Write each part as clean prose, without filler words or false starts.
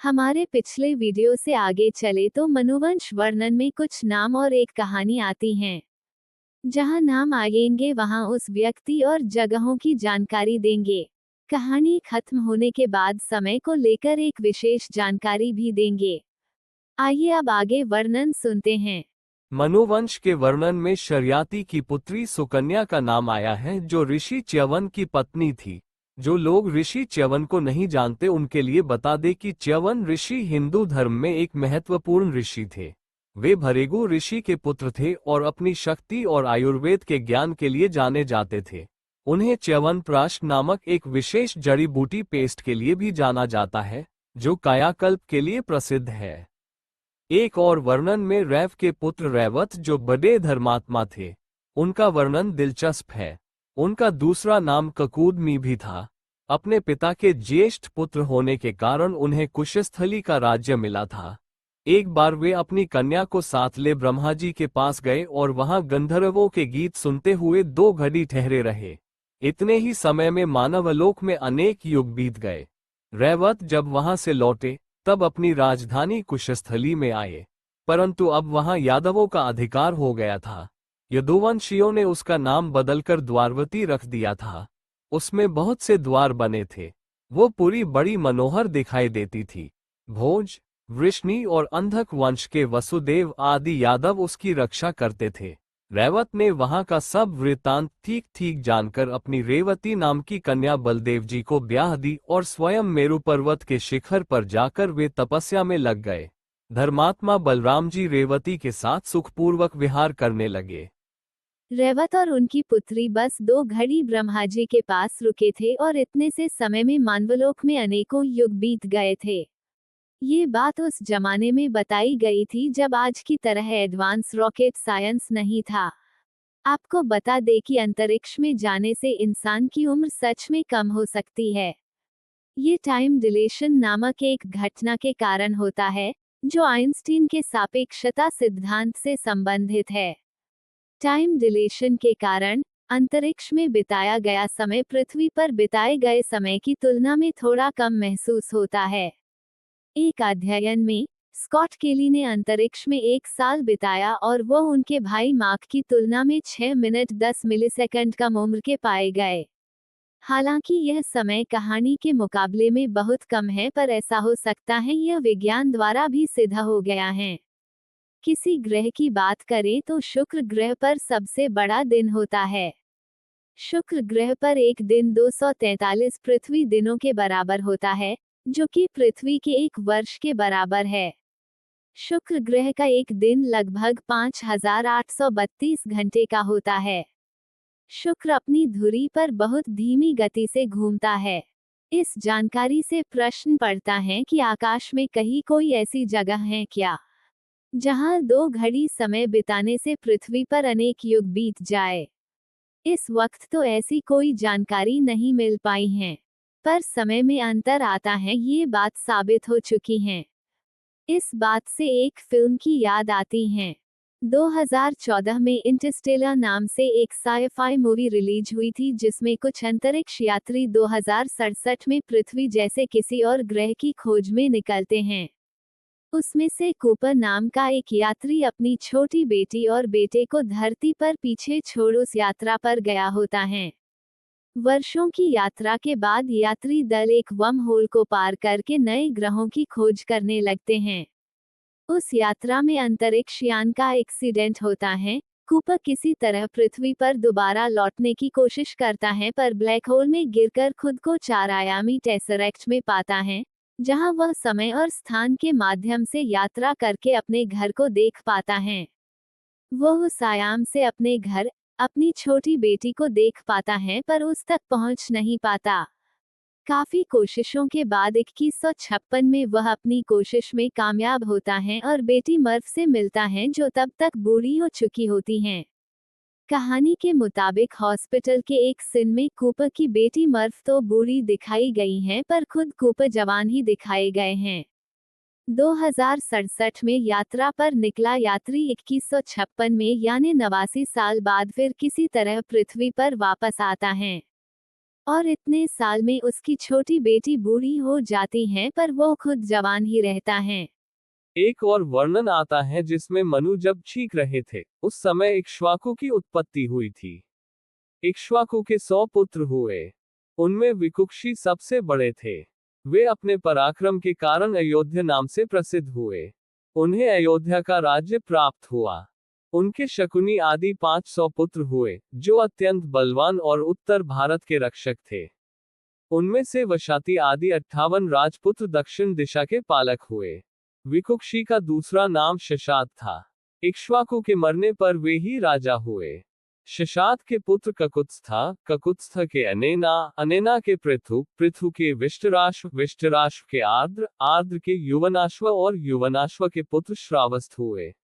हमारे पिछले वीडियो से आगे चले तो मनुवंश वर्णन में कुछ नाम और एक कहानी आती हैं। जहां नाम आएंगे वहां उस व्यक्ति और जगहों की जानकारी देंगे। कहानी खत्म होने के बाद समय को लेकर एक विशेष जानकारी भी देंगे। आइए अब आगे वर्णन सुनते हैं। मनुवंश के वर्णन में शर्याती की पुत्री सुकन्या का नाम आया है, जो ऋषि च्यवन की पत्नी थी। जो लोग ऋषि च्यवन को नहीं जानते उनके लिए बता दे कि च्यवन ऋषि हिंदू धर्म में एक महत्वपूर्ण ऋषि थे। वे भृगु ऋषि के पुत्र थे और अपनी शक्ति और आयुर्वेद के ज्ञान के लिए जाने जाते थे। उन्हें च्यवनप्राश नामक एक विशेष जड़ी बूटी पेस्ट के लिए भी जाना जाता है, जो कायाकल्प के लिए प्रसिद्ध है। एक और वर्णन में रैव के पुत्र रैवत, जो बड़े धर्मात्मा थे, उनका वर्णन दिलचस्प है। उनका दूसरा नाम ककूदमी भी था। अपने पिता के ज्येष्ठ पुत्र होने के कारण उन्हें कुशस्थली का राज्य मिला था। एक बार वे अपनी कन्या को साथ ले ब्रह्मा जी के पास गए और वहां गंधर्वों के गीत सुनते हुए 2 घड़ी ठहरे रहे। इतने ही समय में मानवलोक में अनेक युग बीत गए। रैवत जब वहां से लौटे तब अपनी राजधानी कुशस्थली में आए, परंतु अब वहां यादवों का अधिकार हो गया था। यदुवंशियों ने उसका नाम बदलकर द्वारवती रख दिया था। उसमें बहुत से द्वार बने थे। वो पूरी बड़ी मनोहर दिखाई देती थी। भोज, वृष्णि और अंधक वंश के वसुदेव आदि यादव उसकी रक्षा करते थे। रैवत ने वहां का सब वृत्तांत ठीक ठीक जानकर अपनी रेवती नाम की कन्या बलदेव जी को ब्याह दी और स्वयं मेरु पर्वत के शिखर पर जाकर वे तपस्या में लग गए। धर्मात्मा बलराम जी रेवती के साथ सुखपूर्वक विहार करने लगे। रैवत और उनकी पुत्री बस 2 घड़ी ब्रह्मा जी के पास रुके थे और इतने से समय में मानवलोक में अनेकों युग बीत गए थे। ये बात उस जमाने में बताई गई थी जब आज की तरह एडवांस रॉकेट साइंस नहीं था। आपको बता दें कि अंतरिक्ष में जाने से इंसान की उम्र सच में कम हो सकती है। ये टाइम डिलेशन नामक एक घटना के कारण होता है, जो आइंस्टीन के सापेक्षता सिद्धांत से संबंधित है। टाइम डिलेशन के कारण अंतरिक्ष में बिताया गया समय पृथ्वी पर बिताए गए समय की तुलना में थोड़ा कम महसूस होता है। एक अध्ययन में स्कॉट केली ने अंतरिक्ष में 1 साल बिताया और वह उनके भाई मार्क की तुलना में 6 मिनट 10 मिलीसेकंड कम उम्र के पाए गए। हालांकि यह समय कहानी के मुकाबले में बहुत कम है, पर ऐसा हो सकता है यह विज्ञान द्वारा भी सिद्ध हो गया है। किसी ग्रह की बात करें तो शुक्र ग्रह पर सबसे बड़ा दिन होता है। शुक्र ग्रह पर एक दिन 243 पृथ्वी दिनों के बराबर होता है, जो कि पृथ्वी के 1 वर्ष के बराबर है। शुक्र ग्रह का एक दिन लगभग 5832 घंटे का होता है। शुक्र अपनी धुरी पर बहुत धीमी गति से घूमता है। इस जानकारी से प्रश्न पड़ता है कि आकाश में कहीं कोई ऐसी जगह है क्या, जहां 2 घड़ी समय बिताने से पृथ्वी पर अनेक युग बीत जाए। इस वक्त तो ऐसी कोई जानकारी नहीं मिल पाई है, पर समय में अंतर आता है, ये बात साबित हो चुकी है। इस बात से एक फिल्म की याद आती है। 2014 में इंटरस्टेलर नाम से एक साइ-फाई मूवी रिलीज हुई थी, जिसमें कुछ अंतरिक्ष यात्री 2067 में पृथ्वी जैसे किसी और ग्रह की खोज में निकलते हैं। उसमें से कूपर नाम का एक यात्री अपनी छोटी बेटी और बेटे को धरती पर पीछे छोड़ उस यात्रा पर गया होता है। वर्षों की यात्रा के बाद यात्री दल एक वर्म होल को पार करके नए ग्रहों की खोज करने लगते हैं। उस यात्रा में अंतरिक्ष यान का एक्सीडेंट होता है। कूपर किसी तरह पृथ्वी पर दोबारा लौटने की कोशिश करता है, पर ब्लैक होल में गिरकर खुद को 4 आयामी टेसरेक्ट में पाता है, जहां वह समय और स्थान के माध्यम से यात्रा करके अपने घर को देख पाता है। वह उस आयाम से अपने घर, अपनी छोटी बेटी को देख पाता है, पर उस तक पहुंच नहीं पाता। काफी कोशिशों के बाद 2156 में वह अपनी कोशिश में कामयाब होता है और बेटी मर्फ से मिलता है, जो तब तक बूढ़ी हो चुकी होती हैं। कहानी के मुताबिक हॉस्पिटल के एक सीन में कूपर की बेटी मर्फ तो बूढ़ी दिखाई गई हैं, पर खुद कूपर जवान ही दिखाए गए हैं। 2067 में यात्रा पर निकला यात्री 2156 में यानी 89 साल बाद फिर किसी तरह पृथ्वी पर वापस आता है और इतने साल में उसकी छोटी बेटी बूढ़ी हो जाती हैं पर वो खुद जवान ही रहता है। एक और वर्णन आता है जिसमें मनु जब चीख रहे थे, उस समय इक्ष्वाकु की उत्पत्ति हुई थी। इक्ष्वाकु के 100 पुत्र हुए। उनमें विकुक्षी सबसे बड़े थे। वे अपने पराक्रम के कारण अयोध्या नाम से प्रसिद्ध हुए। उन्हें अयोध्या का राज्य प्राप्त हुआ। उनके शकुनी आदि 500 पुत्र हुए, जो अत्यंत बलवान और उत्तर भारत के रक्षक थे। उनमें से वशाति आदि 58 राजपुत्र दक्षिण दिशा के पालक हुए। विकुक्षी का दूसरा नाम शशाद था। इक्ष्वाकु के मरने पर वे ही राजा हुए। शशाद के पुत्र ककुत्स्था, ककुत्स्थ के अनेना, अनेना के पृथु, पृथु के विष्टराश्व, विष्टराश्व के आर्द्र, आर्द्र के युवनाश्व और युवनाश्व के पुत्र श्रावस्थ हुए।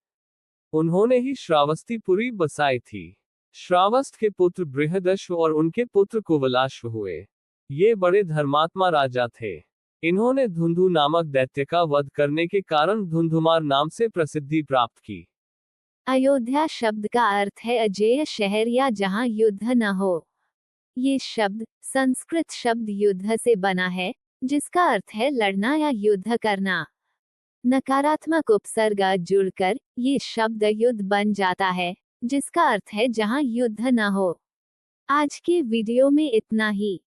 उन्होंने ही श्रावस्तीपुरी बसाई थी। श्रावस्थ के पुत्र बृहदश्व और उनके पुत्र कुवलाश्व हुए। ये बड़े धर्मात्मा राजा थे। इन्होंने धुंधु नामक दैत्य का वध करने के कारण धुंधुमार नाम से प्रसिद्धि प्राप्त की। अयोध्या शब्द का अर्थ है अजेय शहर या जहां युद्ध न हो। ये शब्द संस्कृत शब्द युद्ध से बना है, जिसका अर्थ है लड़ना या युद्ध करना। नकारात्मक उपसर्ग जुड़कर ये शब्द युद्ध बन जाता है, जिसका अर्थ है जहां युद्ध न हो। आज के वीडियो में इतना ही।